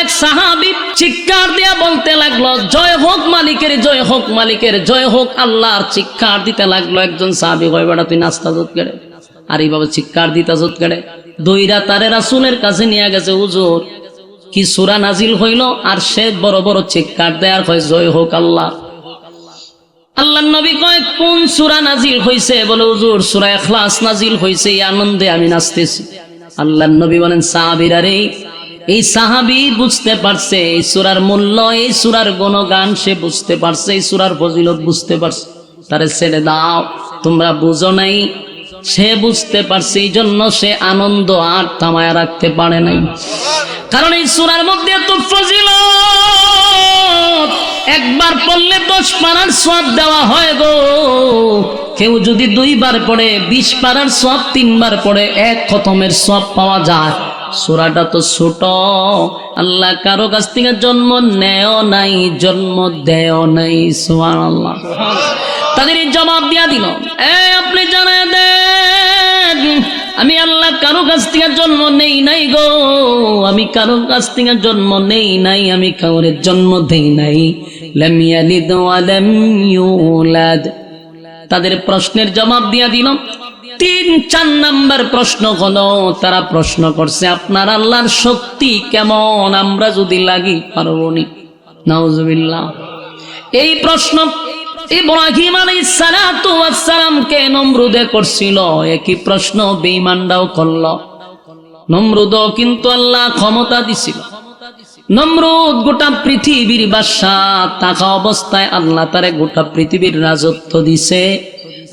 এক সাহাবী চিৎকার দিয়া বলতে লাগলো, জয় হোক মালিকের, জয় হোক মালিকের, জয় হোক আল্লাহর। চিৎকার দিতে লাগলো। একজন সাহাবী কয়, বেটা তুই নাস্তা জোত কেড়ে, আর এইভাবে চিৎকার দিতা জোত কেড়ে। দইরা তারে রাসূলের কাছে নিয়ে গেছে। হুজুর কি সূরা নাজিল হইল? আর সে বড় বড় চিৎকার দেয় আর কয় জয় হোক আল্লাহ। আল্লাহর নবী কয়, কোন সূরা নাজিল হইছে? বলে, হুজুর সূরা ইখলাস নাজিল হইছে, এই আনন্দে আমি নাচতেছি। আল্লাহর নবী বলেন, সাহাবীরা রে, এই সাহাবী বুঝতে পারছে এই সূরার মূল্য, এই সূরার গুণগান সে বুঝতে পারছে, এই সূরার ফজিলত বুঝতে পারছে। তারে ছেড়ে দাও, তোমরা বুঝো নাই। সে বুঝতে পারছে, এই জন্য সে আনন্দ আর থামায়া রাখতে পারে নাই। কারণ এই সূরার মধ্যে এত ফজিলত, একবার পড়লে 10 পারার সওয়াব দেওয়া হয় গো। কেউ যদি 2 বার পড়ে 20 পারার সওয়াব, 3 বার পড়ে 1 খতমের সওয়াব পাওয়া যায়। সূরাটা তো ছোট, আল্লাহ কারো কাছ থেকে জন্ম নেও নাই, জন্ম দেও নাই। সুবহানাল্লাহ। তাদের জবাব দিয়া দিল, আপনি জানায় দেন, আমি আল্লাহ কারো কাছ থেকে জন্ম নেই নাই গো, আমি কারো কাছ থেকে জন্ম নেই নাই, আমি কাউরে জন্ম দেই নাই। লাম ইয়ালিদ ওয়া লাম ইউলাদ। তাদের প্রশ্নের জবাব দিয়া দিল। 3-4 নাম্বার প্রশ্ন হলো, তারা প্রশ্ন করছে আপনার আল্লাহর শক্তি কেমন, আমরা যদি লাগি পারবো নি? নাউজুবিল্লাহ। এই প্রশ্ন ইব্রাহিম আলাইহিস সালাতু ওয়াস সালামকে নমরুদে করছিল, একই প্রশ্ন বেঈমানরাও করল। নমরুদও কিন্তু আল্লাহ ক্ষমতা দিছিল। নমরুদ গোটা পৃথিবীর বাদশাহ, থাকা অবস্থায় আল্লাহ তারে গোটা পৃথিবীর রাজত্ব দিছে।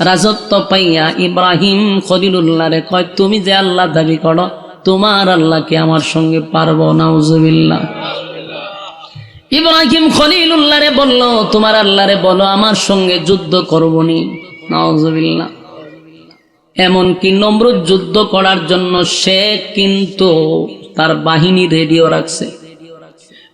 রাজত্ব পাইয়া ইব্রাহিম খলিলুল্লাহরে কয়, তুমি যে আল্লাহ দাবি করো, তোমার আল্লাহকে আমার সঙ্গে পারবো? নাউজুবিল্লাহ। ইব্রাহিম খলিলুল্লাহরে বলল, তোমার আল্লাহরে বলো আমার সঙ্গে যুদ্ধ করবনি। নাউজুবিল্লাহ। এমনকি নমরুদ যুদ্ধ করার জন্য সে কিন্তু তার বাহিনী রেডিও রাখছে।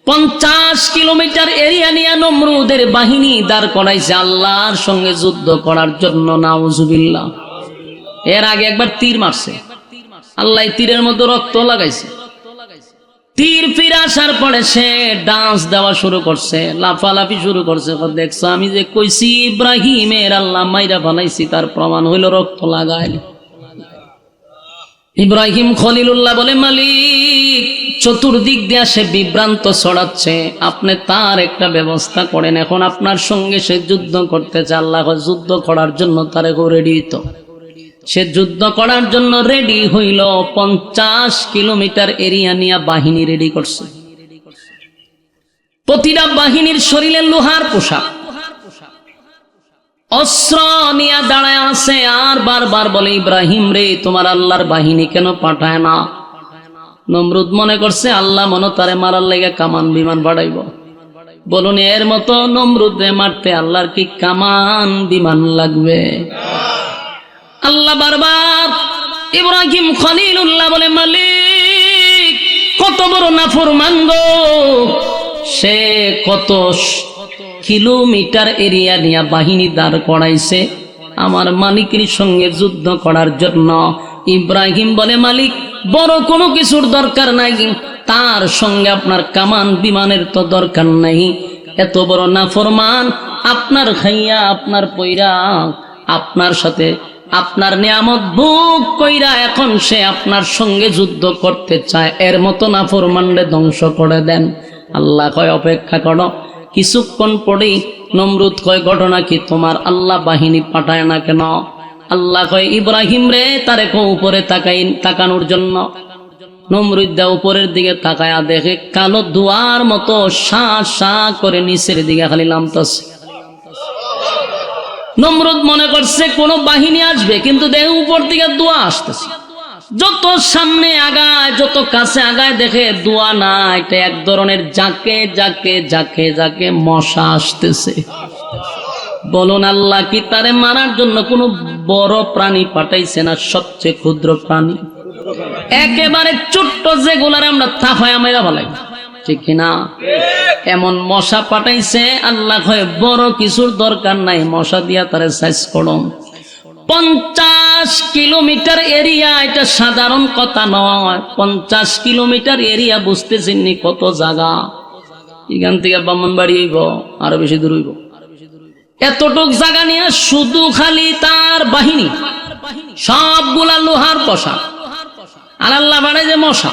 50 কিলোমিটার এরিয়া নিয়ে নমরুদের বাহিনী দাঁড় করাইছে আল্লাহর সঙ্গে যুদ্ধ করার জন্য। নাউজুবিল্লাহ। এর আগে একবার তীর মারছে, আল্লাহ তীরের মধ্যে রক্ত লাগাইছে। তীর ফিরে আসার পরে সে ডান্স দেওয়া শুরু করছে, লাফালাফি শুরু করছে। দেখছো আমি যে কইছি ইব্রাহিমের আল্লাহ মাইরা বানাইছি, তার প্রমাণ হইল রক্ত লাগাইল। ইব্রাহিম খলিলুল্লাহ বলে, মালিক চতুর্দিক দিয়ে সে বিভ্রান্ত ছড়াচ্ছে, আপনি তার একটা ব্যবস্থা করেন। এখন আপনার সঙ্গে সে যুদ্ধ করতে চায়। আল্লাহ যুদ্ধ করার জন্য তারে রেডি তো। সে যুদ্ধ করার জন্য রেডি হইল। 50 কিলোমিটার এরিয়া নিয়ে বাহিনী রেডি করছে। প্রতিটা বাহিনীর শরীরে লোহার পোশাক, অস্ত্র নিয়ে দাঁড়ায় আছে। আর বারবার বলে, ইব্রাহিম রে, তোমার আল্লাহর বাহিনী কেন পাঠায় না? নমরুদ মনে করছে আল্লাহ মনে তারে মারার লেগে কামান বিমান বাড়াইব। বলুন, এর মতো নমরুদ রে মারতে আল্লাহর কি কামান বিমান লাগবে? আল্লাহ বারবার ইব্রাহিম খলিলুল্লাহ বলে, মালিক কত বড় নাফরমান গো, সে কত কিলোমিটার এরিয়া নিয়ে বাহিনী দাঁড় করাইছে আমার মালিকের সঙ্গে যুদ্ধ করার জন্য। ইব্রাহিম বলে, মালিক বড় কোনো কিছুর দরকার নাই, তার সঙ্গে আপনার কামান বিমানের তো দরকার নাই। এত বড় নাফরমান, আপনার খাইয়া আপনার পয়রা আপনার সাথে আপনার নিয়ামত ভোগ কইরা এখন সে আপনার সঙ্গে যুদ্ধ করতে চায়। এর মতো নাফরমানরে ধ্বংস করে দেন। আল্লাহ কয়, অপেক্ষা করো। কিছুক্ষণ পরেই নমরুদ কয়, ঘটনা কি, তোমার আল্লাহ বাহিনী পাঠায় না কেন? আল্লাহ কয়, ইব্রাহিম রে, তারে কো উপরে তাকানোর জন্য। নমরুদ দা উপরের দিকে তাকায়া দেখে কালো দুয়ার মতো শা শা করে নিচের দিকে খালি নামতেছে। নমরুদ মনে করছে কোন বাহিনী আসবে, কিন্তু দেখ উপর থেকে দোয়া আসতেছে। যত সামনে আগায়, যত কাছে আগায়, দেখে দোয়া না, এটা এক ধরনের জাকে জাকে জাকে জাকে মশা আসতেছে। বলুন, আল্লাহ কি তারে মারার জন্য কোনো বড় প্রাণী পাঠাইছে না সবচেয়ে ক্ষুদ্র প্রাণী? একেবারে ছোট্ট যেগুলার আমরা থাফায়া মেরা ফেলাই, ঠিক কিনা? এমন মশা পাঠাইছে। আল্লাহ কয়, বড় কিছুর দরকার নাই, মশা দিয়া তারে সাইজ করম। 50 কিলোমিটার এরিয়া, এটা সাধারণ কথা নয়। 50 কিলোমিটার এরিয়া বুঝতেছেন কত জায়গা। এখান থেকে ব্রাহ্মণবাড়ি হইব, আরো বেশি দূর হইব। এতটুক জায়গা নিয়ে শুধু খালি তার বাহিনী, সবগুলা লোহার পোশাক, আর আল্লাহ বাড়ায় যে মশা।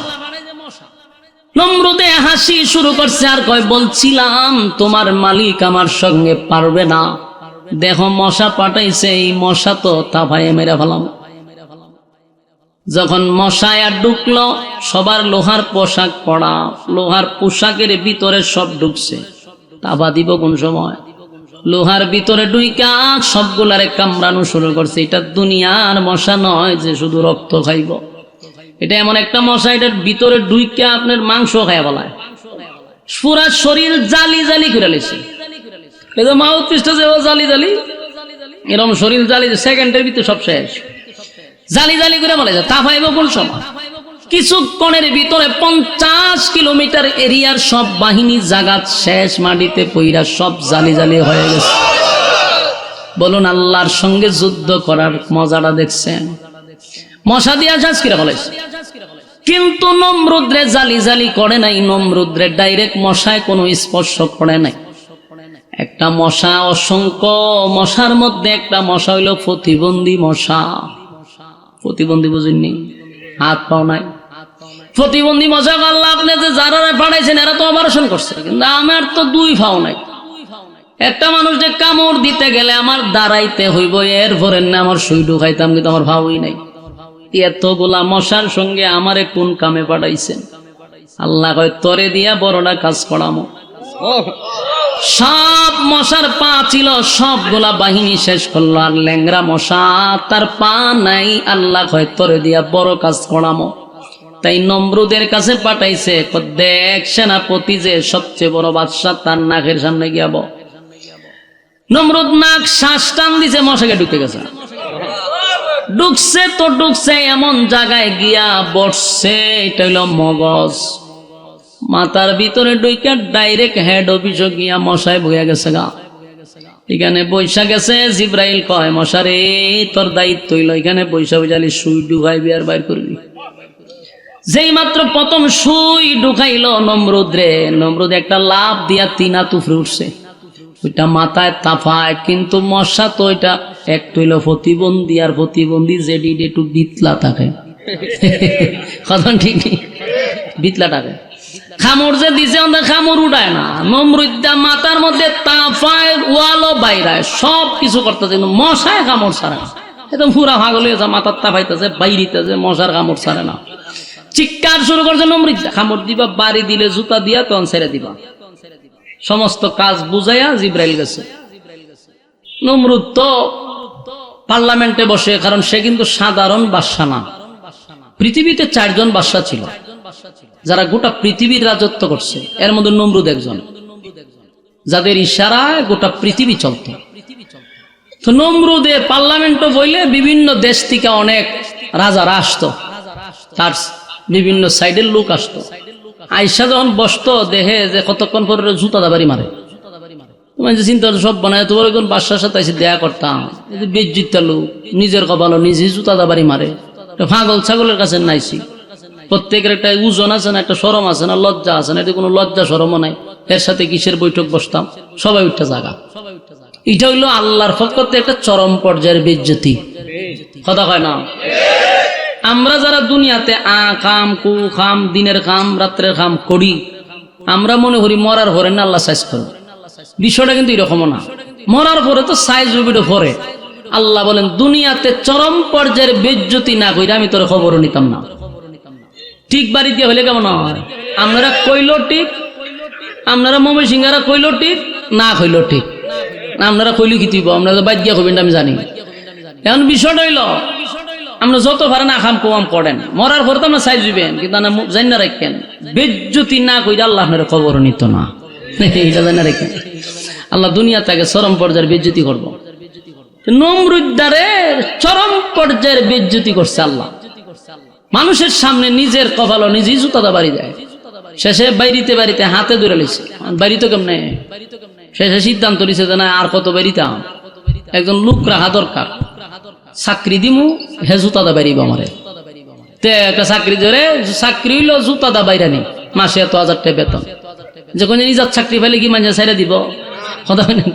নমরুদে হাসি শুরু করছে আর কয়, বলছিলাম তোমার মালিক আমার সঙ্গে পারবে না, দেখো মশা পাঠাইছে, এই মশা তো তাফায়ে মেরে ফেলাম। যখন মশায় আর ঢুকলো, সবার লোহার পোশাক পরা, লোহার পোশাকের ভিতরে সব ঢুকছে। তাফা দিব কোন সময়? লোহার ভিতরে ঢুইকা সবগুলারে কামড়ানো শুরু করছে। এটা দুনিয়ার মশা নয় যে শুধু রক্ত খাইব, এটা এমন একটা মশা, এটার ভিতরে ঢুইকা আপনার মাংস খাইয়া বলায়, পুরা শরীর জালি জালি করে লেছে। মাউথ পিসটা যে জালি জালি, এরকম শরীর জালি, সেকেন্ডের ভিতরে সব শেষ, জালি জালি করে বলে যায়। তা পাইব কোন সময়? কিছুক্ষণের ভিতরে 50 কিলোমিটার এরিয়ার সব বাহিনী জাগাত শেষ, মাটিতে পইরা সব জালি জালি হয়ে গেছে। বলুন আল্লাহর সঙ্গে যুদ্ধ করার মজাটা দেখছেন? মশা দিয়া শেষ করে বলেছে, কিন্তু নমরুদ্রে জালি জালি করে নাই, নমরুদ্রে ডাইরেক্ট মশায় কোনো স্পর্শ করে নাই। একটা মশা, অসংখ্য মশার মধ্যে একটা মশা হইল প্রতিবন্ধী মশা। প্রতিবন্ধী বুঝেননি? হাত পাও নাই, প্রতিবন্ধী মশা। আল্লাহ আপনি যে যারা পাঠাইছেন এরা তো অপারেশন করছে, কিন্তু আমার তো 2 পাও নাই। একটা মানুষ যে কামড় দিতে গেলে আমার দাঁড়াইতে হইব, এরপরে না আমার সুই ঢুকাইতাম, কিন্তু আমার ভাবই নাই। এতগুলা মশার সঙ্গে আমারে কোন কামে পাঠাইছেন? আল্লাহ কয়, তরে দিয়া বড়টা কাজ করামো। সব মশার পা ছিল, সবগুলা বাহিনী শেষ করলো, আর ল্যাংরা মশা তার পা নাই। আল্লাহ কয়, তরে দিয়া বড় কাজ করামো। তাই নমরুদের কাছে পাঠাইছে, দেখ সেনাপতি যে সবচেয়ে বড় বাদশা, তার নাকের সামনে গিয়াব। নমরুদ নাক শ্বাস টান দিছে, মশাকে ঢুকে গেছে। ঢুকছে তো ঢুকছে এমন জায়গায় গিয়া বসছে, এটা হইল মগজ। মাথার ভিতরে ঢুইকা ডাইরেক্ট হেড অফিসে গিয়া মশায় বইয়া গেছে গা। এখানে বৈশা গেছে। জিব্রাইল কয়, মশারে তোর দায়িত্ব হইল এখানে বৈশা বুঝালি সুই ঢুকাইবি আর বাইর করবি। যেই মাত্র প্রথম সুই ঢুকাইল নমরুদ রে, নমরুদ একটা লাভ দিয়া 3 হাত উপরে উঠছে। ওইটা মাথায় তাফায়, কিন্তু মশা তো ওইটা একটু হইল প্রতিবন্ধী, আর প্রতিবন্ধী যেটি একটু বিতলা থাকে। কথা ঠিক নেই, বিতলা থাকে। খামড় যে দিছে খামড় উঠায় না, নমরুদ্দা মাথার মধ্যে তাফায়, ওয়ালও বাইরায়, সব কিছু করতেছে, কিন্তু মশায় কামড় ছাড়ে না। একদম পুরা ভাগল হয়ে যা, মাথার তাফাইতেছে, বাইরিতেছে, মশার কামড় ছাড়ে না। চিৎকার শুরু করছে নমরুদ্দা, খামড় দিবা, বাড়ি দিলে জুতা দিয়া তখন ছেড়ে দিবা। সমস্ত কাজ বুঝাইয়া জিব্রাইল গেছে। নমরুদ তো পার্লামেন্টে বসে, কারণ সে কিন্তু সাধারণ বাদশা না। পৃথিবীতে 4 জন বাদশা ছিল যারা গোটা পৃথিবীর রাজত্ব করছে, এর মধ্যে নমরুদ একজন, যাদের ইশারায় গোটা পৃথিবী চলত। তো নমরুদে পার্লামেন্টে বইলে বিভিন্ন দেশ থেকে অনেক রাজারা আসতো, তার বিভিন্ন সাইডের লোক আসতো। আইসা যখন বসতো, দেখে যে কতক্ষণ পরে জুতা দাবারি মারে। তোমার যে চিন্তা সব বানায়, তোমার একজন বাদশার সাথে এসে দেয়া করতাম, বেজ্জিতা লোক, নিজের কপালো নিজেই জুতা দাবারি মারে। পাগল ছাগলের কাছে নাইছি। প্রত্যেকের একটা ওজন আছে না, একটা শরম আছে না, লজ্জা আছে না, এটা কোনো লজ্জা শরমও নাই। এর সাথে কিসের বৈঠক বসতাম, সবাই উঠতে জায়গা। এটা হইলো আল্লাহর পক্ষ থেকে একটা চরম পর্যায়ের বেজ্জতি। কথা হয় না? আমরা যারা দুনিয়াতে কাম কু খাম, দিনের খাম রাত্রের খাম করি, আমরা মনে করি মরার পরে না আল্লাহ সাইজ করবে। বিষয়টা কিন্তু এরকমও না। মরার পরে তো সাইজ রুবিটা পরে। আল্লাহ বলেন, দুনিয়াতে চরম পর্যায়ের বেজ্জতি না কইরা আমি তোর খবরও নিতাম না। ঠিক বাড়ি দিয়ে হইলে কেমন হয়? আপনারা কইল ঠিক, আপনারা মমি সিংহারা কইল ঠিক, না কইল ঠিক। আপনারা কইলি কি দিব, আপনারা বাদ দিয়া কইবেন আমি জানি। এখন বিষয়টা হইল, আমরা যত পারে না খাম কম করেন, মরার পরে তো আমরা সাইজ দিবেন, কিন্তু জানি না রাখেন বেজ্জতি না কইরা আল্লাহ আপনারা খবরও নিত না। এটা জানি না রাখেন, আল্লাহ দুনিয়া তাকে চরম পর্যায়ের বেজ্জতি করবো। নমরুদ্দারে চরম পর্যায়ের বেজ্জতি করছে আল্লাহ। মানুষের সামনে নিজের কপালও নিজেই জুতা দাবারি দেয়। শেষে বাইরিতে বাড়িতে হাতে ধরে লিছে, বাড়ি তো কেমনে। শেষে সিদ্ধান্ত নিছে যে না আর কত বাড়িতাম, একজন লোক রাখা দরকার। চাকরি দিমু হে জুতা দা বাইরিব আমারে তে একটা চাকরি ধরে চাকরি হইলো জুতা দা বাইরা নেই মাসে এত 1000 টাকা বেতন যখন ইজাত চাকরি পেলে কি মানে ছেড়ে দিব কথা বলেন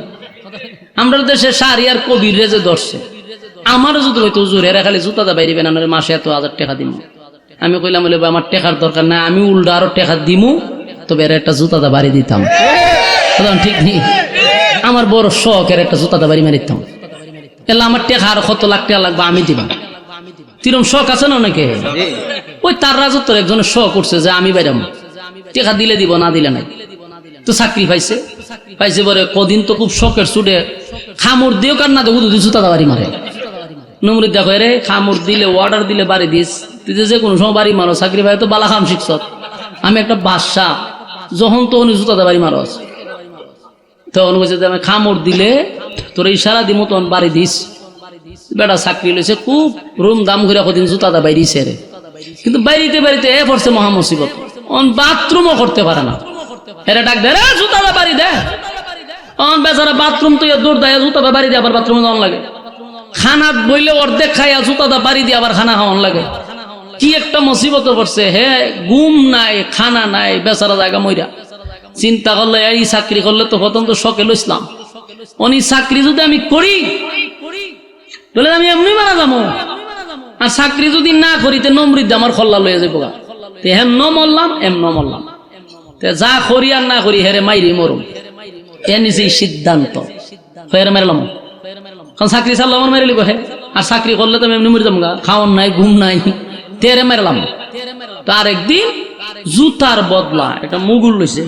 আমরা দেশে শাহরি আর কবির রে যে ধরছে আমারও যদি হয়তো হুজুর এরা খালি জুতা দা বাইরিবেন না মাসে এত 1000 টাকা দিমু আমি কইলাম বলে আমার টাকার দরকার না আমি উল্টা আরো টাকা দিমু তবে এর একটা জুতা দা বাড়ি দিতাম ঠিক নেই আমার বড় শখ এর একটা জুতা দা বাড়ি মারিতাম এলা আমার টাকা আর কত লাখ টাকা লাগবে আমি দিবাম তিরম শখ আছে না অনেকে ওই তার রাজত্বের একজনের শখ করছে যে আমি বাইরাম টাকা দিলে দিব না দিলে নাই তো চাকরি পাইছে পাইছে পরে কদিন তো খুব শখের ছুটে খামড় দিও কার না দেখো জুতা দা বাড়ি মারে নমরুদ দেখো রে খামড় দিলে অর্ডার দিলে বাড়ি দিস তুই যে কোনো সময় বাড়ি মারো চাকরি পাই তো বালা খাম শিখছ আমি একটা বাদশা যখন তো উনি জুতা দা বাড়ি মারস তখন বলছে যে আমি খামড় দিলে তোর ইশারা দিমো তখন বাড়ি দিস বেটা চাকরি লইছে খুব রুম দাম করে কদিন জুতা দা বাইরিছে রে কিন্তু বাইরিতে বাইরিতে এ পড়ছে মহা মুসিবত অন বাথরুমও করতে পারে না এরা ডাক দে রে জুতা দা বাড়ি দে অন বেচারা বাথরুম তো দৌড় দেয় জুতা দা বাড়ি দিয়ে আবার বাথরুমে যাওয়ান লাগে খানা বইলে অর্ধেক খাইয়া জুতা দা বাড়ি দিয়ে আবার খানা খাওয়ান লাগে কি একটা মুসিবত পড়ছে হে ঘুম নাই খানা নাই বেচারা জায়গা মইরা চিন্তা করলে এই চাকরি করলে তো প্রথম তো শখে লইছিলাম উনি চাকরি যদি আমি করি বলে আমি এমনি মারা যাবো আর চাকরি যদি না করিতে নমৃদ্ধ আমার খল্লা লইয়া যাবো হেম ন মরলাম এম ন মরলাম যা করি আর না করি হেরে মাইরি মরুম এ নিচে সিদ্ধান্ত হেরে মারলাম কারণ চাকরি চাললো আমার মেরে লিব হে আর চাকরি করলে তো এমনি মরে যাবো গা খাওয়ান নাই ঘুম নাই তেরে মারলাম তার একদিন জুতার বদলা একটা মুগুর লইছে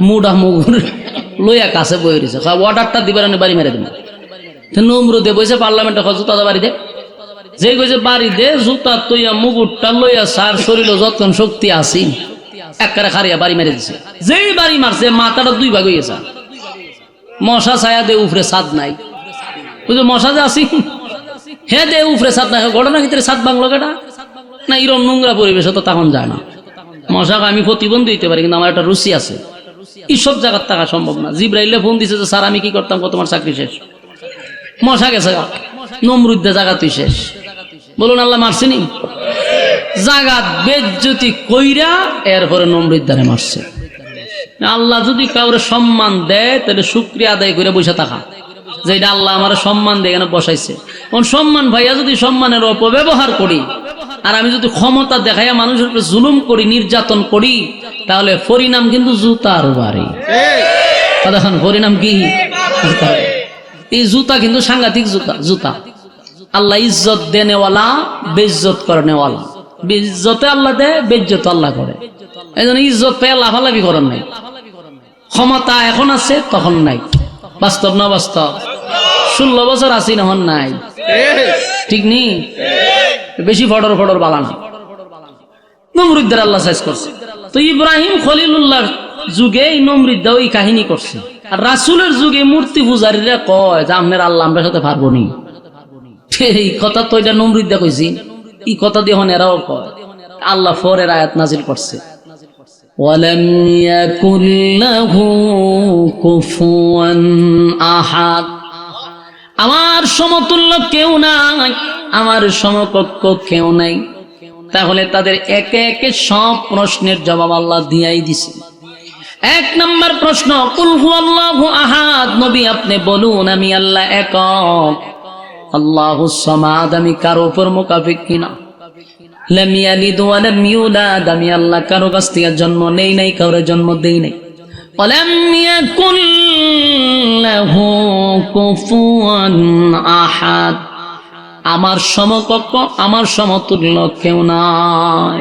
মুডা মুগুর লইয়া কাছে বই রয়েছে অর্ডারটা দিবার বাড়ি মেরে দেবো নমরুদে বইছে পার্লামেন্টে জুতা বাড়ি দে যে কইছে বাড়ি দে জুতা তৈয়া মুগুরটা লইয়া সার শরীর যতক্ষণ শক্তি আসি একবারে খারিয়া বাড়ি মেরে দিছে যেই বাড়ি মারছে মাথাটা 2 ভাগ হয়ে গেছে মশা ছায়া দে উপরে ছাদ নাই বুঝলো মশা যে আসি হে দে উপরে ছাদ নাই ঘটনা ভিতরে ছাদ বাংলো কেটা না এরকম নোংরা পরিবেশ তো তখন যায় না মশাকে আমি প্রতিবন্ধী দিতে পারি কিন্তু আমার একটা রুচি আছে এইসব জায়গার থাকা সম্ভব না জিব্রাইলে ফোন দিছে যে স্যার আমি কি করতাম তোমার চাকরি শেষ মশা গেছে নমরুদ্দে জায়গা তুই শেষ বলুন আল্লাহ মারছিনি জাগাত বেজ্জতি কইরা এরপরে নমরুদ্দারে মারছে আল্লাহ যদি কাউরে সম্মান দেয় তাহলে শুকরিয়া আদায় করে বসে থাকা যে এটা আল্লাহ আমার সম্মান দিয়ে এখানে বসাইছে সম্মান ভাইয়া যদি সম্মানের অপব্যবহার করি আর আমি যদি ক্ষমতা দেখাইয়া মানুষের উপরে জুলুম করি নির্যাতন করি তাহলে পরিণাম কিন্তু জুতার বাড়ি দেখুন পরিণাম কি এই জুতা কিন্তু সাংঘাতিক জুতা আল্লাহ ইজ্জত দেনেওয়ালা বেইজ্জত করেনেওয়ালা বেইজ্জতে আল্লাহ দেয় বেইজ্জত আল্লাহ করে এই জন্য ইজ্জত পেয়ে লাফালাফি করেন নাই ক্ষমতা এখন আছে তখন নাই বাস্তব না বাস্তব 16 বছর আছি এখন নাই ঠিক নেই বেশি ফটর বালানা নমরুদ্দের আল্লাহ সাইজ করছে তো ইব্রাহিম খলিলুল্লাহ যুগে এই নমরুদ্দা ওই কাহিনী করছে আর রাসূলের যুগে মূর্তি পূজারীরা কয় যে আপনার আল্লাহ আমরা সাথে পারবো নি এই কথা তো এটা নমরুদ্দা কইছি এই কথা দিয়ে হন এরাও কয় আল্লাহ পরের আয়াত নাজিল করছে ওয়ালাম ইয়াকুল লাহু কুফুয়ান আহাদ আমার সমতুল্য কেউ নাই আমার সমকক্ষ কেউ নাই তাহলে তাদের একে একে সব প্রশ্নের জবাব আল্লাহ দিয়াই দিছে 1 নম্বর প্রশ্ন কুল হুয়াল্লাহু আহাদ নবী আপনি বলুন আমি আল্লাহ একক আল্লাহুস সামাদ আমি কারো উপর মুকাফিক কিনা লাম ইয়ালিদ ওয়া লাম ইউলাদ আমি আল্লাহ কারো কাছ থেকে জন্ম নেই নাই কারো জন্ম দেই নাই ওয়ালাম ইয়াকুল লাহু কুফুয়ান আহাদ আমার সমকক্ষ আমার সমতুল্য কেউ নাই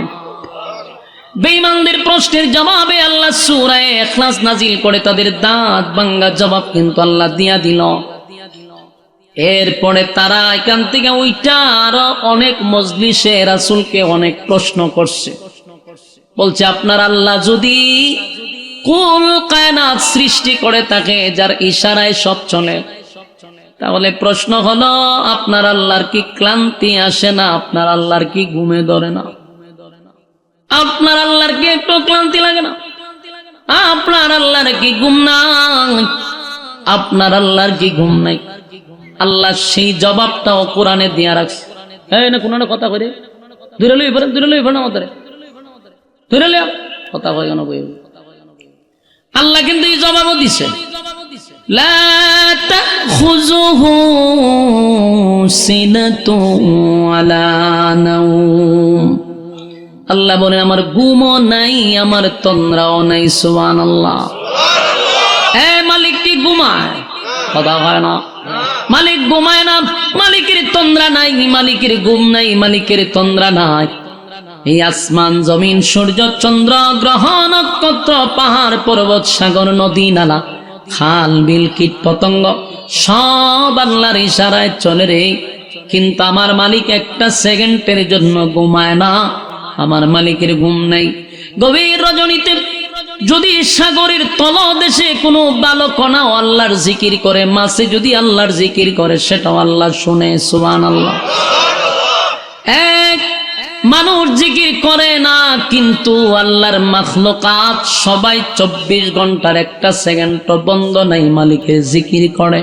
বেঈমানদের প্রশ্নের জবাবে আল্লাহ সূরা ইখলাস নাজিল করে তাদের দাঁত ভাঙা জবাব কিন্তু আল্লাহ দিয়া দিল এরপরে তারা এখান থেকে ওইটা আর অনেক মজলিসে রাসূলকে অনেক প্রশ্ন করছে বলছে আপনার আল্লাহ যদি কুল কায়নাত সৃষ্টি করে থাকে যার ইশারায় সব চলে তাহলে প্রশ্ন হলো আপনার আল্লাহর কি ক্লান্তি আসে না আপনার আল্লাহর কি ঘুমে ধরে না আপনার আল্লাহর কি একটু ক্লান্তি লাগে না আপনার আল্লাহর কি ঘুম নাই আপনার আল্লাহর কি ঘুম নাই আল্লাহ সেই জবাবটাও কোরআনে দিয়া রাখছে। এই না কোনো কথা কই দূরে লই ফেরেন আমাদের দূরে লই কথা কই কেন কই আল্লাহ কিন্তু এই জবাবও দিছে লা তাখুযুহু সিনাতু ওয়ালা নাওম। আল্লাহ বলে আমার ঘুমও নাই আমার তন্দ্রাও নাই। সুবহানাল্লাহ। মালিক কি ঘুমায়? কথা হয় না। মালিক ঘুমায় না, মালিকের তন্দ্রা নাই, মালিকের ঘুম নাই, মালিকের তন্দ্রা নাই। এই আসমান জমিন সূর্য চন্দ্র গ্রহ নক্ষত্র পাহাড় পর্বত সাগর নদী নালা খাল বিল কীট পতঙ্গ সব আল্লাহর ইশারায় চলে রে। কিন্তু আমার মালিক একটা সেকেন্ডের জন্য ঘুমায় না। আমার মালিকের ঘুম নাই। গভীর রজনীতে যদি সাগরের তলদেশে কোনো বালকণাও আল্লাহর জিকির করে, মাছে যদি আল্লাহর জিকির করে, সেটাও আল্লাহ শুনে। সুবহানাল্লাহ। এক মানুষ জিকির করে না, কিন্তু আল্লাহর মাখলুকাত সবাই 24 ঘন্টার একটা সেকেন্ড বন্ধ নাই মালিকের জিকির করে।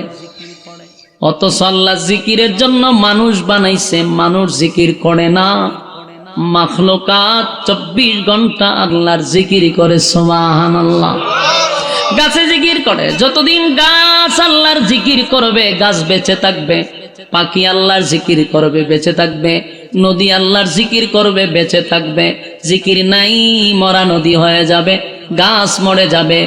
অথচ আল্লাহ জিকিরের জন্য মানুষ বানাইছে, মানুষ জিকির করে না। মাখলুকাত 24 ঘন্টা আল্লাহর জিকির করে। সুবহানাল্লাহ। গাছে জিকির করে, যতদিন গাছ আল্লাহর জিকির করবে গাছ বেঁচে থাকবে। পাখি আল্লাহর জিকির করবে বেঁচে থাকবে। নদী আল্লাহর জিকির করবে বেঁচে থাকবে। জিকির নাই মরা নদী হয়ে যাবে, গাছ মরে যাবে,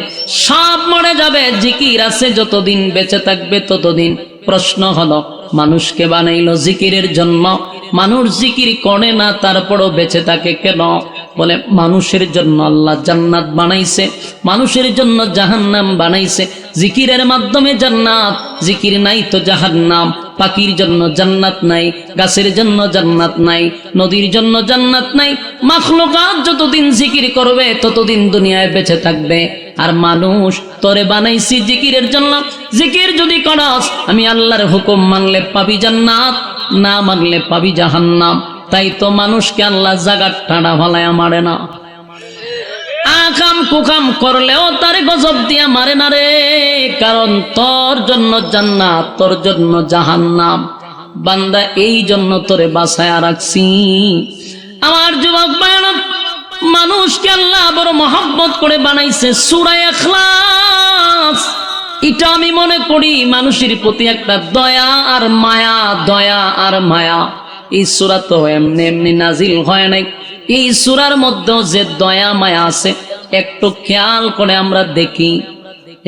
সব মরে যাবে। জিকির আছে যতদিন বেঁচে থাকবে ততদিন। প্রশ্ন হলো মানুষকে বানাইলো জিকিরের জন্য, মানুষ জিকির করে না তারপরও বেঁচে থাকে কেন? বলে মানুষের জন্য আল্লাহ জান্নাত বানাইছে, মানুষের জন্য জাহান্নাম বানাইছে। জিকিরের মাধ্যমে জান্নাত, জিকির নাই তো জাহান্নাম। পাখির জন্য জান্নাত নাই, গাছের জন্য জান্নাত নাই, নদীর জন্য জান্নাত নাই। মাখলুকাত যতদিন জিকির করবে ততদিন দুনিয়ায় বেঁচে থাকবে। আর মানুষ তোরে বানাইছি জিকিরের জন্য। জিকির যদি করস, আমি আল্লাহর হুকুম মানলে পাবি জান্নাত, না মানলে পাবি জাহান্নাম। তাই তো মানুষকে আল্লাহ জাগার ঠাড়া ভালায় মারে না। আকাম কুকাম করলেও তারে গজব দিয়া মারে না রে। কারণ তোর জন্য জান্নাত, তোর জন্য জাহান্নাম। বান্দা এই জন্য তোরে বাঁচায়া রাখছি। আমার যুবক ভাইরা, মানুষকে আল্লাহ বড় মহব্বত করে বানাইছে। সূরা ইখলাস, এটা আমি মনে করি মানুষের প্রতি একটা দয়া আর মায়া, দয়া আর মায়া। এই সূরা তো এমনি এমনি নাজিল হয় নাই। এই সূরার মধ্যেও যে দয়া মায়া আছে, একটু খেয়াল করে আমরা দেখি।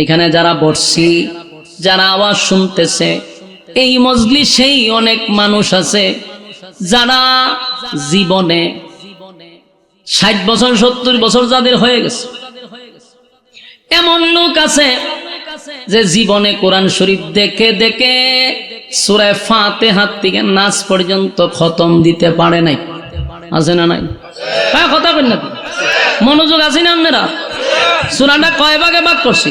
এখানে যারা বসছি, যারা আওয়াজ শুনতেছে, এই মজলিসেই অনেক মানুষ আছে যারা জীবনে 60 বছর 70 বছর যাদের হয়ে গেছে। এমন লোক আছে যে জীবনে কোরআন শরীফ দেখে দেখে সূরা ফাতিহা থেকে নাস পর্যন্ত খতম দিতে পারে নাই। আছে না নাই? হ্যাঁ, কথা বলেন না, মনোযোগ আছে না আপনারা? সূরাটা কয় ভাগে ভাগ করছি?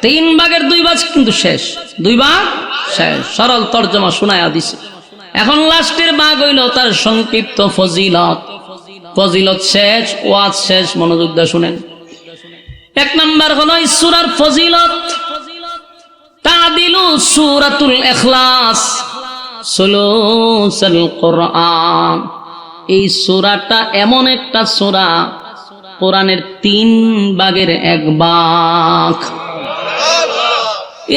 3 ভাগের 2 ভাগ কিন্তু শেষ, 2 ভাগ শেষ। সরল তর্জমা শোনায়া দিছে। এখন লাস্টের ভাগ হইল তার সংক্ষিপ্ত ফজিলত। ফজিলত শেষ, ওয়াজ শেষ। মনোযোগ দিয়ে শুনেন। 1 নাম্বার হলো এই সূরার ফজিলত। তাদিলু সূরাতুল ইখলাস সুলুসুল কোরআন। এই সূরাটা এমন একটা সূরা, কোরআনের 3 ভাগের 1 ভাগ।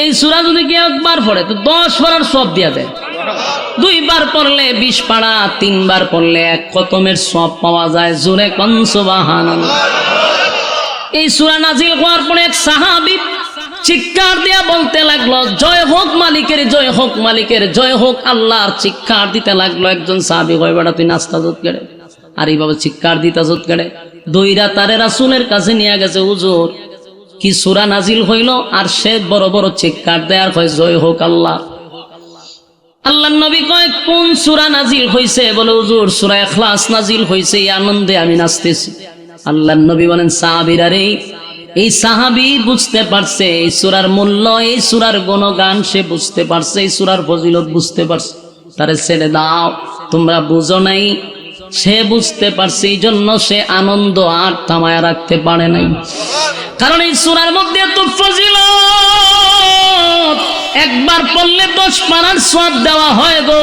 এই সূরা যদি কেউ একবার পড়ে তো 10 পারার সওয়াব দিয়া দেয়। 2 বার পড়লে 20 পারা, 3 বার পড়লে 1 খতমের সওয়াব পাওয়া যায়। জোরে কোন সুবহানাল্লাহ। এই সূরা নাজিল হওয়ার পরে এক সাহাবী চিৎকার দিয়া বলতে লাগলো, জয় হোক মালিকের, জয় হোক মালিকের, জয় হোক আল্লাহর। চিৎকার দিতে লাগলো। একজন সাহাবী কয়, বেটা তুই নাস্তা দুধ কেড়ে আর এইভাবে চিৎকার দিতা দুধ কেড়ে? দইরা তারে রাসূলের কাছে নিয়ে গেছে। হুজুর, কি সূরা নাজিল হইল? আর সে বড় বড় চিৎকার দেয় আর কয় জয় হোক আল্লাহ। আল্লাহর নবী কয়, কোন সূরা নাজিল হইছে? বলে, হুজুর সূরা ইখলাস নাজিল হইছে, এই আনন্দে আমি নাচতেছি। আল্লাহর নবী বলেন, সাহাবীরা রে, এই সাহাবী বুঝতে পারছে এই সূরার মূল্য, এই সূরার গুণগান সে বুঝতে পারছে, এই সূরার ফজিলত বুঝতে পারছে। তারে ছেড়ে দাও, তোমরা বুঝো নাই। সে বুঝতে পারছে, এই জন্য সে আনন্দ আর থামায়া রাখতে পারে নাই। কারণ এই সূরার মধ্যে এত ফজিলত, একবার পড়লে 10 পারার সওয়াব দেওয়া হয় গো।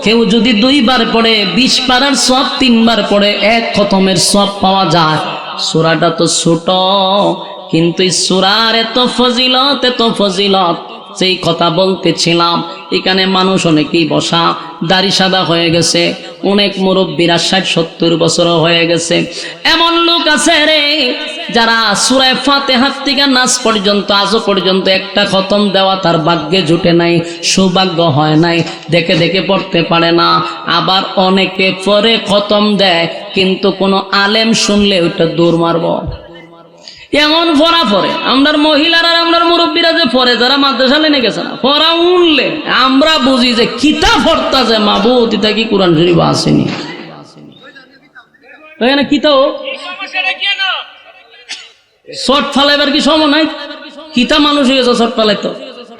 কেউ যদি 2 বার পড়ে 20 পারার সওয়াব, 3 বার পড়ে 1 খতমের সওয়াব পাওয়া যায়। সূরাটা তো ছোট, কিন্তু এই সূরার এত ফজিলত, সেই কথা বলতেছিলাম। এখানে মানুষ অনেকেই বসা, দাড়ি সাদা হয়ে গেছে, অনেক মুরব্বীরা 60-70 বছর হয়ে গেছে। এমন লোক আছে রে যারা সূরা ফাতিহা থেকে নাস পর্যন্ত আজও পর্যন্ত একটা খতম দেওয়া তার ভাগ্যে জুটে নাই, সৌভাগ্য হয় নাই, দেখে দেখে পড়তে পারে না। আবার অনেকে পরে খতম দেয়, কিন্তু কোনো আলেম শুনলে ওইটা দূর মারব। এমন পড়া পড়ে আমরার মহিলারা, আমরার মুরব্বীরা যে পড়ে, যারা মাদ্রাসা লেনে গেছে না, পড়া উনলে আমরা বুঝি যে কিতাব পড়তা যে মাবুদ এটা কি কোরআন শরীফ আসেনি। এখানে কিতাব শর্ট ফালাইবার কি সময় নাই? কিতা মানুষ হয়ে গেছে শর্ট ফালাই। তো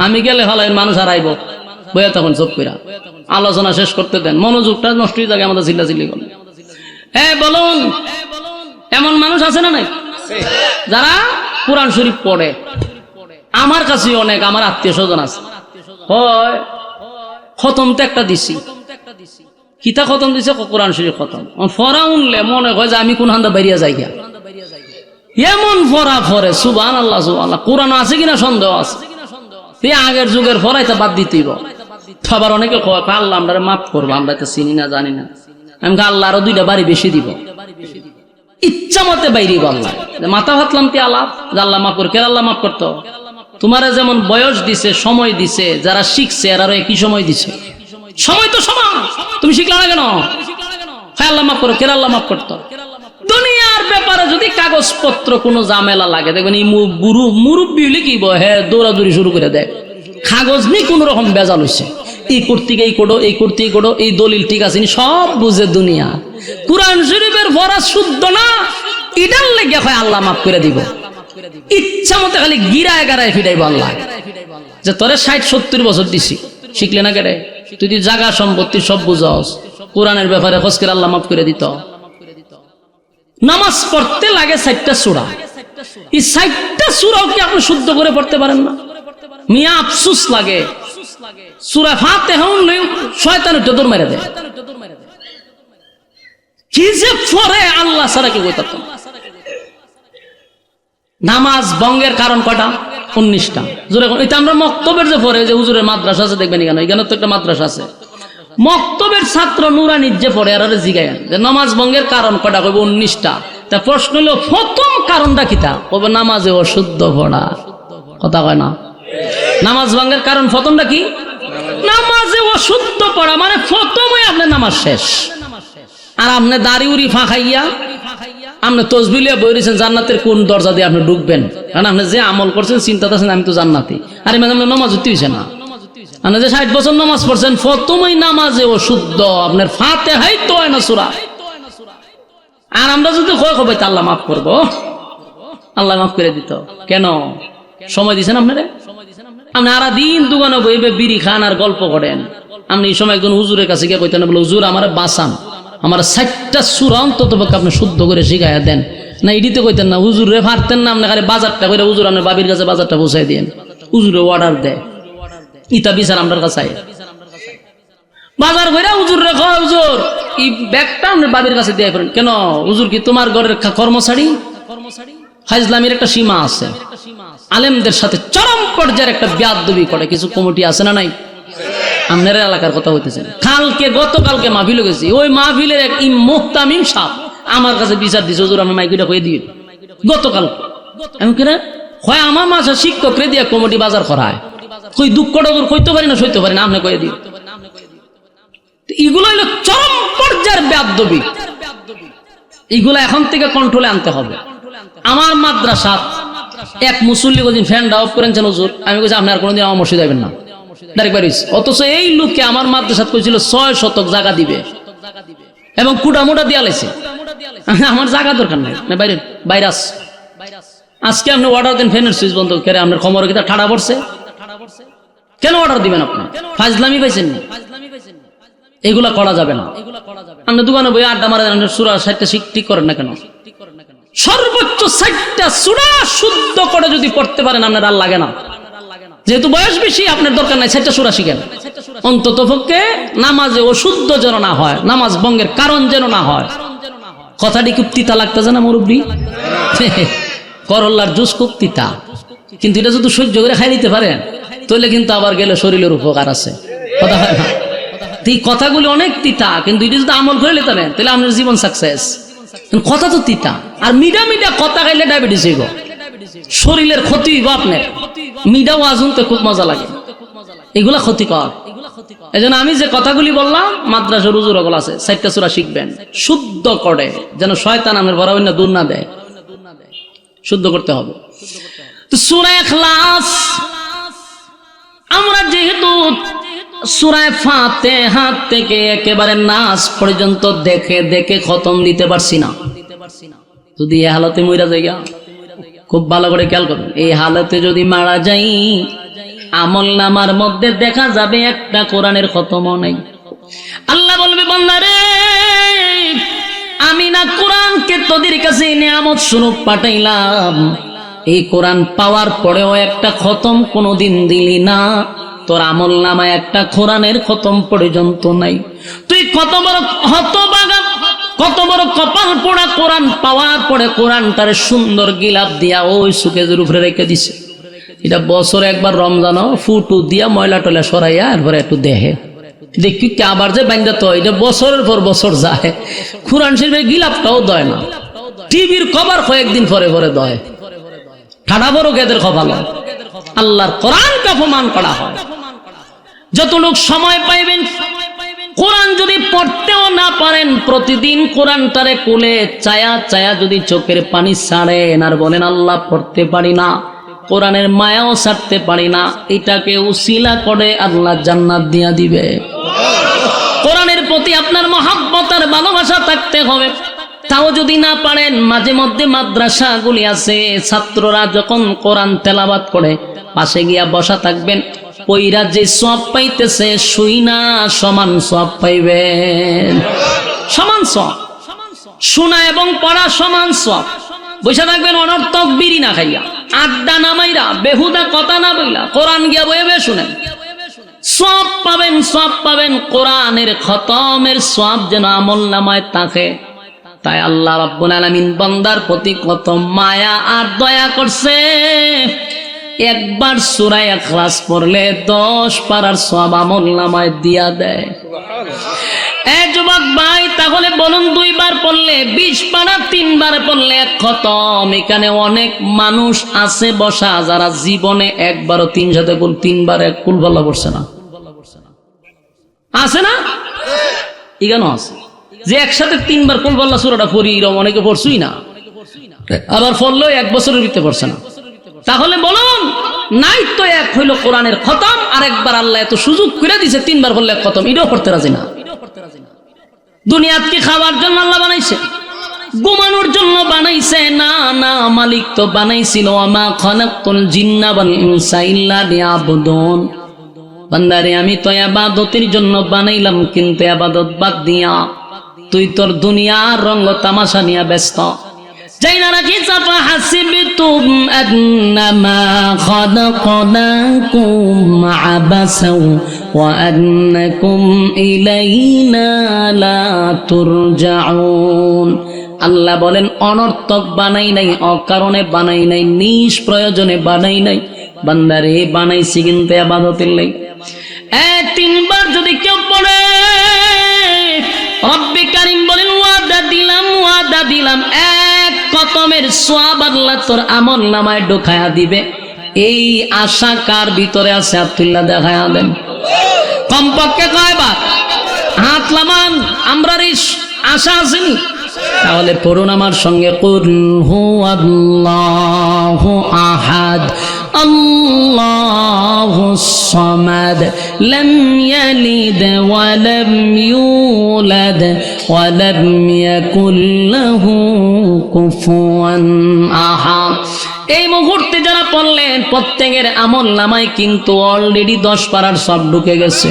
আমি গেলে ফালাই মানুষ হারাইব বইয়া, তখন চুপ কইরা আলোচনা শেষ করতে দেন, মনোযোগটা নষ্ট হয়ে যায় আমাদের চিল্লাচিল্লি করলে। বলুন, এমন মানুষ আছে না নাই যারা কোরআন শরীফ পড়ে? আমার কাছে অনেক, আমার আত্মীয় স্বজন আছে, হয় খতম তো একটা দিছি, কিতা খতম দিছে, কোরআন শরীফ খতম। ফরা উনলে মনে হয় যে আমি কোন হান্দা বাইরিয়া যাই গিয়া, এমন ফরা ফরে। সুবহানাল্লাহ, সুবহানাল্লাহ। কোরআন আছে কিনা সন্দেহ আছে। আগের যুগের ফরাইতে বাদ দিতেইব। আবার অনেকে কয় আল্লাহ আমরা মাফ করবো, আমরা তো চিনি না, জানি না। আমি আল্লাহ আরো 2টা বাড়ি বেশি দিব, ইচ্ছা মতে বাইরে আল্লাহ মাথা ভাতলাম তি আলাপ আল্লাহ মাফ করে। কে আল্লাহ মাফ করতো? তোমারা যেমন বয়স দিছে, সময় দিছে, যারা শিখছে এরারও একই সময় দিছে। সময় তো সমান, তুমি শিখলা না কেন? হ্যাঁ আল্লাহ মাফ করো। কে আল্লাহ মাফ করতো? দুনিয়ার ব্যাপারে যদি কাগজপত্র কোনো ঝামেলা লাগে, দেখবেন এই মুরব্বী হলে কি হ্যাঁ দৌড়াদৌড়ি শুরু করে দেয়। কাগজ নিয়ে কোন রকম বেজাল হইছে, এই কর্তৃক এই কোডো, এই কর্তৃক কোডো, এই দলিল ঠিক আছে, সব বুঝে দুনিয়া। কুরআন শরীফের ফরজ শুদ্ধ না, এটার লেগে হয় আল্লাহ মাফ করে দিব। ইচ্ছা মতো খালি গিরায় গারায় ফিরাইব আল্লাহ, যে তোরে 60-70 বছর দিছি, শিখলে না কেটে? তুই যদি জায়গা সম্পত্তি সব বুঝস, কোরআনের ব্যাপারে খোঁজ করে আল্লাহ মাফ করে দিত। নামাজ পড়তে লাগে 4টা সূরা, এই 4টা সূরাও কি আপনি শুদ্ধ করে পড়তে পারেন না? মিয়া আফসোস লাগে, সূরা ফাতিহা হলে শয়তান উঠে দৌড় মেরে দেয়। কি যে পড়ে আল্লাহ ছাড়া কি বলতে? নামাজ ভঙ্গের কারণ কয়টা? 19টা। এটা আমরা মক্তবের যে পড়ে, যে হুজুরের মাদ্রাসা আছে দেখবেন, এখানে তো একটা মাদ্রাসা আছে, মক্তবের ছাত্র নুরানির যে পড়ে আর জিগায় যে নামাজ ভঙ্গের কারণ কয়টা, কইব 19টা। তা প্রশ্ন হলো প্রথম কারণটা কিতা? কইবে নামাজে অশুদ্ধ পড়া। কথা কয় না? নামাজ ভঙ্গের কারণ প্রথমটা কি? নামাজে অশুদ্ধ পড়া, মানে প্রথমে আপনার নামাজ শেষ। আর আপনি দাড়ি উড়ি ফাঁকাইয়া আপনি তসবিলিয়া বইরেছেন জান্নাতের কোন দরজা দিয়ে আপনি ঢুকবেন, কারণ আপনি যে আমল করছেন চিন্তা করছেন আমি তো জান্নাতি, আর মানে আপনার নামাজ উঠতে হয়েছে না। আপনি যে 60 বছর নামাজ পড়ছেন, প্রথমেই নামাজে অশুদ্ধ, আপনার ফাতিহাই তো হয় না সূরা। আর আমরা যদি কবে আল্লাহ মাফ করবো, আল্লাহ মাফ করে দিত কেন? সময় দিছেন আপনারে? আপনি আরা দিন দোকানে বইবে বিড়ি খান আর গল্প করেন। আপনি এই সময় একজন হুজুরের কাছে গিয়ে কইতেন, বলে হুজুর আমার বাঁচান, আমার 4টা সূরা অন্তত আপনি শুদ্ধ করে শিখাইয়া দেন। না এডিতে কইতেন না, হুজুরে পারতেন না, আপনি খালি বাজারটা করে হুজুর আপনার বাবির কাছে বাজারটা পৌঁছাই দেন, হুজুরে অর্ডার দেয়। ইতা বিচার আমার কাছে বাজার করে হুজুর রে কয়, হুজুর এই ব্যাগটা আপনার বাবির কাছে দিয়ে করেন। কেন হুজুর কি তোমার ঘরের কর্মচারী? ফাইজলামির একটা সীমা আছে, আলেমদের সাথে চরম পর্যায়ের একটা বেয়াদবি করে কিছু কমিটি আছে না নাই? আপনার এলাকার কথা হইতেছে। গতকালকে মাহফিলে গেছি, ওই মাহফিলের এক মুহতামিম সাহেব আমার কাছে বিচার দিছে, হুজুর আমি মাইকিটা কয়ে দিয়ে গতকাল। আমি কেন হয় আমার মাসে শিক্ষক রে দিয়া কমিটি বাজার করায়, কই দুঃখটা তোর কইতে পারি না, সইতে পারি না, আপনি কয়ে দিই। এগুলো হইলো চরম পর্যায়ের বেয়াদবি, এগুলো এখন থেকে কন্ট্রোলে আনতে হবে। আমার মাদ্রাসা এক মুসল্লি কোনদিন ফ্যানটা অফ করেছেন হুজুর, আমি কইছি আপনি আর কোনোদিন আমার মসজিদ যাবেন না, অথচ এই লোককে আমার মাদ্রাসাত কইছিল 6 শতক জায়গা দিবে এবং কুটা মোটা দিয়া লাইছে। আমার জায়গা দরকার নাই, বাইরে ভাইরাস। আজকে আপনি অর্ডার দেন ফ্যানের সুইচ বন্ধ করে, আপনার খবর কি ঠাড়া পড়ছে? কেন অর্ডার দিবেন আপনি? ফাজলামি পাইছেন না, এগুলা করা যাবে না। আপনি দোকানে বই আড্ডা মারা সূরা 60টা ঠিক করেন না কেন? সর্বোচ্চ 60টা সূরা শুদ্ধ করে যদি পড়তে পারেন আপনার আর লাগে না, যেহেতু বয়স বেশি, আপনার দরকার নাই 4টা সূরা শিখেন। অন্তত পক্ষে নামাজে অশুদ্ধ যেন না হয়, নামাজ ভঙ্গের কারণ যেন না হয়। কথাটি খুব তিতা লাগতেছে না মুরব্বী? করল্লার জুস খুব তিতা, কিন্তু এটা যদি সহ্য করে খাই নিতে পারেন তাহলে কিন্তু আবার গেলে শরীরের উপকার আছে। কথা হয় না? এই কথাগুলি অনেক তিতা, কিন্তু এটা যদি আমল করে নিতে পারেন তাহলে আপনার জীবন সাকসেস। কথা তো তিতা, আর মিডা মিডা কথা খাইলে ডায়াবেটিস হইব, শরীরের ক্ষতি হইব আপনার। মিডা ওয়াজুনতে খুব মজা লাগে, এগুলা ক্ষতিকর। এই জন্য আমি যে কথাগুলি বললাম, মাদ্রাসার হুজুরগুলো আছে 4টা সূরা শিখবেন শুদ্ধ করে, যেন শয়তান আমার বড় অন্য দূর না দেয়। শুদ্ধ করতে হবে। তো সূরা ইখলাস আমরা যেহেতু সূরা ফাতিহা থেকে একেবারে নাস পর্যন্ত দেখে দেখে খতম দিতে পারছি না, যদি এই হালতে মইরা যাইগা, খুব ভালো করে খেয়াল করুন, এই হালতে যদি মারা যাই আমল নামার মধ্যে দেখা যাবে একটা কোরআনের খতমও নাই। আল্লাহ বলবে, বান্দা রে, আমি না কোরআনকে তোদের কাছে নিয়ামত স্বরূপ পাঠাইলাম, এই কোরআন পাওয়ার পরেও একটা খতম কোনোদিন দিলি না, তোর আমল নামায় একটা কোরআনের খতম পর্যন্ত নাই। তুই কত বড় হতভাগা, কত বড় কপাল পোড়া, কোরআন পাওয়ার পরে কোরআনটারে সুন্দর গিলাপ দিয়া ওই সুকেজের উপরে রেখে দিছে। এটা বছরে একবার রমজানও ফুটু দিয়া ময়লা টয়লা সরাইয়া এরপরে একটু দেহে দেখি কি আবার যে বান্ধা, তো এটা বছরের পর বছর যায়, কোরআন শরীফের গিলাপটাও দেয় না, টিভির কভার কয়েকদিন পরে পরে দেয়। ঠাডা বড় গেদের কপাল, আল্লাহর কোরআনকে অপমান করা হয়। যতটুক সময় পাইবেন, কোরআন যদি পড়তেও না পারেন, প্রতিদিন কোরআনটারে কোলে চায়া চায়া যদি চোখের পানি ছাড়েন আর বলেন আল্লাহ পড়তে পারি না, কোরআনের মায়াও ছাড়তে পারি না, এটাকে উসিলা করে আল্লাহ জান্নাত দিয়া দিবে। কোরআনের প্রতি আপনার মহব্বত আর ভালোবাসা থাকতে হবে। তাও যদি না পারেন, মাঝে মধ্যে মাদ্রাসাগুলি আছে, ছাত্ররা যখন কোরআন তেলাওয়াত করে পাশে গিয়া বসা থাকবেন, পইরা যে সওয়াব পাইতেছে শুইনা সমান সওয়াব পাইবেন, সমান সওয়াব। শোনা এবং পড়া সমান সওয়াব। বসে থাকবেন অনর্থক বিড়ি না খাইয়া, আড্ডা না মাইরা, বেহুদা কথা না বইলা কোরআন গিয়া বইবে শুনেন, সওয়াব পাবেন, সওয়াব পাবেন। কোরআনের খতমের সওয়াব যেন আমল নামায় থাকে। তাই আল্লাহ রাব্বুল আলামিন বান্দার প্রতি কত মায়া আর দয়া করছে। একবার সূরা ইখলাস পড়লে 10 পারার সওয়াব আমল নামায় দিয়া দেয়। এ যুবক ভাই, তাহলে বলুন 2 বার পড়লে 20 পারা, 3 বার পড়লে 1 খতম। এখানে অনেক মানুষ আছে বসা যারা জীবনে একবারও 3 সাথে 3 বার 1 কুল ভাল্লা পড়ছে না, আছে না? এখানে আছে যে একসাথে 3 বার কুল ভাল্লা সূরাটা পড়ি, এরকম অনেকে পড়ছই না, আবার পড়লেও 1 বছরের ভিতরে পড়ছে না। তাহলে বলুন, নাই তো এক হইল কোরআনের খতম, আর একবার আল্লাহ এত সুযোগ করে দিছে 3 বার পড়লে 1 খতম, এটাও পড়তে রাজি না। দুনিয়াত কি খাওয়ার জন্য আল্লাহ বানাইছে? ঘুমানোর জন্য বানাইছে? না না, মালিক তো বানাইছিল ওয়ামা খালাকতুল জিন্না ওয়াল ইনসা ইল্লা লিয়াবুদুন। বান্দারে, আমি তো ইবাদতের জন্য বানাইলাম, কিন্তু ইবাদত বাদ দিয়া তুই তোর দুনিয়ার রঙ তামাশা নিয়ে ব্যস্ত। যাইনা রাখি চাপা হাসিবতুম আন্নামা খালাকনাকুম আবাসাও ওয়া আন্নাকুম ইলাইনা লা তুরজাউন। আল্লাহ বলেন, অনর্থক বানাই নাই, অকারণে বানাই নাই, নিষ্প্রয়োজনে বানাই নাই। বান্দারে, বানাইছি কিন্তু ইবাদতের লাগি। 3 বার যদি কেউ পড়ে, রব্বে কারীম বলেন, ওয়াদা দিলাম, ওয়াদা দিলাম, 1 খতমের সওয়াব আল্লাহ তোর আমল নামায় ঢোকায়া দিবে। এই আশা কার ভিতরে আছে? আব্দুল্লাহ দেখায়া দেন। কমপক্ষে কয়বার হাত লামান, আমরা আশা আসেনি? তাহলে পড়ুন আমার সঙ্গে, কুল হুয়াল্লাহু আহাদ আল্লাহুস সামাদ লাম ইয়ালিদ ওয়া লাম ইউলাদ ওয়া লাম ইয়াকুল লাহু কুফুয়ান আহাদ। এই মুহূর্তে যারা পড়লেন, প্রত্যেকের আমল নামায় কিন্তু অলরেডি 10 পারার সব ঢুকে গেছে।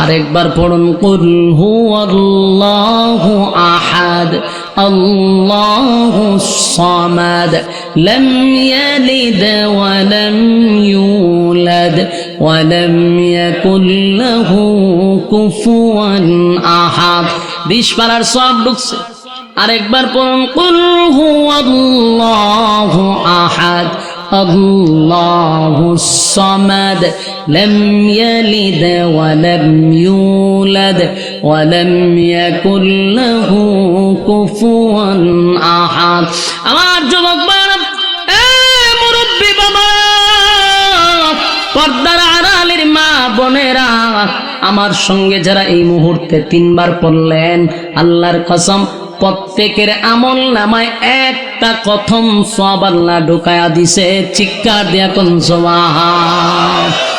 আরেকবার পড়ুন, কুল হুয়াল্লাহু আহাদ আল্লাহুস সামাদ لم يلد ولم يولد ولم يكن له كفوا أحد 20 পারার সওয়াব ঢুকছে আরেকবার পড়ুন কুল হুয়াল্লাহু আহাদ আল্লাহুস সামাদ লাম ইয়ালিদ ওয়া লাম ইউলাদ ওয়া লাম ইয়াকুল লাহু কুফুয়ান আহাদ আমার যুবক ভাইরা মুরব্বি বাবা পর্দার আড়ালের মা বোনেরা আমার সঙ্গে যারা এই মুহূর্তে 3 বার পড়লেন আল্লাহর কসম প্রত্যেকের আমল নামায় একটা কথম সওয়াব আল্লাহ ঢুকায়া দিছে চিৎকার দিয়া কোন সুবহান